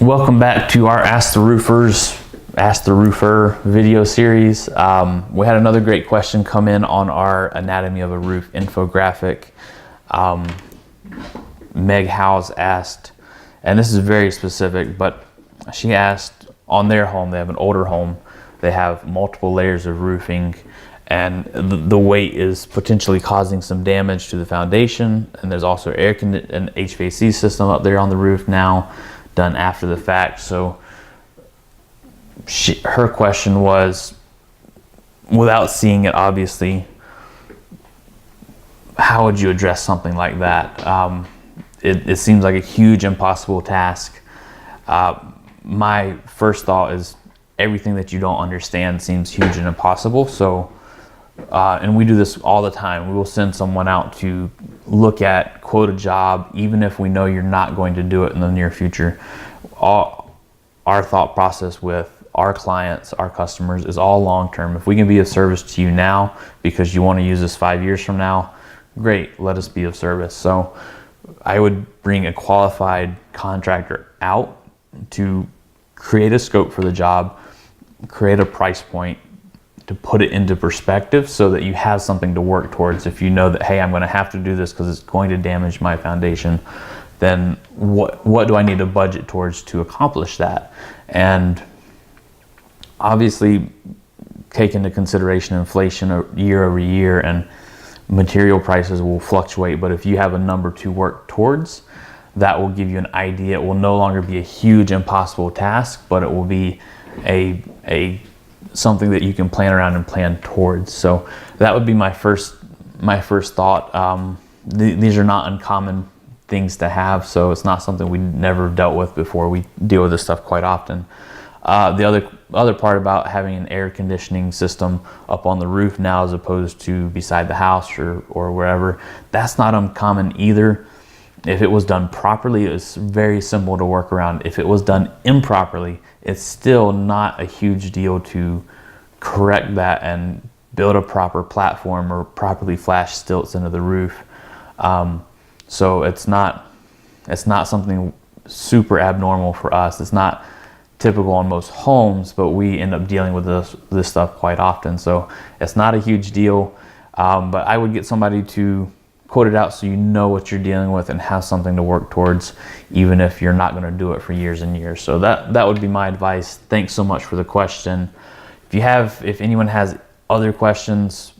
Welcome back to our Ask the Roofer video series. We had another great question come in on our anatomy of a roof infographic. Meg House asked, and this is very specific, but she asked, on their home, they have an older home, they have multiple layers of roofing, and the weight is potentially causing some damage to the foundation, and there's also an HVAC system up there on the roof now, done after the fact. So her question was, without seeing it obviously, how would you address something like that? It seems like a huge impossible task. My first thought is everything that you don't understand seems huge and impossible. So and we do this all the time. We will send someone out to look at, quote a job, even if we know you're not going to do it in the near future. Our thought process with our clients, our customers, is all long-term. If we can be of service to you now because you want to use this 5 years from now, great, let us be of service. So I would bring a qualified contractor out to create a scope for the job, create a price point, to put it into perspective so that you have something to work towards. If you know that, hey, I'm going to have to do this because it's going to damage my foundation, then what do I need to budget towards to accomplish that? And obviously take into consideration inflation year over year, and material prices will fluctuate, but if you have a number to work towards, that will give you an idea. It will no longer be a huge impossible task, but it will be a something that you can plan around and plan towards. So that would be my first thought. These are not uncommon things to have, so it's not something we never dealt with before. We deal with this stuff quite often. The other part about having an air conditioning system up on the roof now as opposed to beside the house or wherever, that's not uncommon either. If it was done properly, it's very simple to work around. If it was done improperly, it's still not a huge deal to correct that and build a proper platform or properly flash stilts into the roof. So it's not something super abnormal for us. It's not typical on most homes, but we end up dealing with this stuff quite often. So it's not a huge deal, but I would get somebody to quote it out so you know what you're dealing with and have something to work towards, even if you're not going to do it for years and years. So that would be my advice. Thanks so much for the question. If anyone has other questions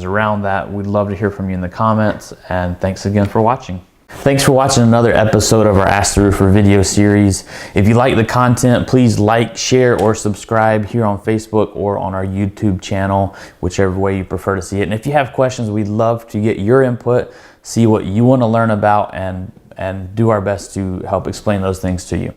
around that, we'd love to hear from you in the comments, and thanks again for watching. Thanks for watching another episode of our Ask the Roofer video series. If you like the content, please like, share, or subscribe here on Facebook or on our YouTube channel, whichever way you prefer to see it. And if you have questions, we'd love to get your input, see what you want to learn about, and do our best to help explain those things to you.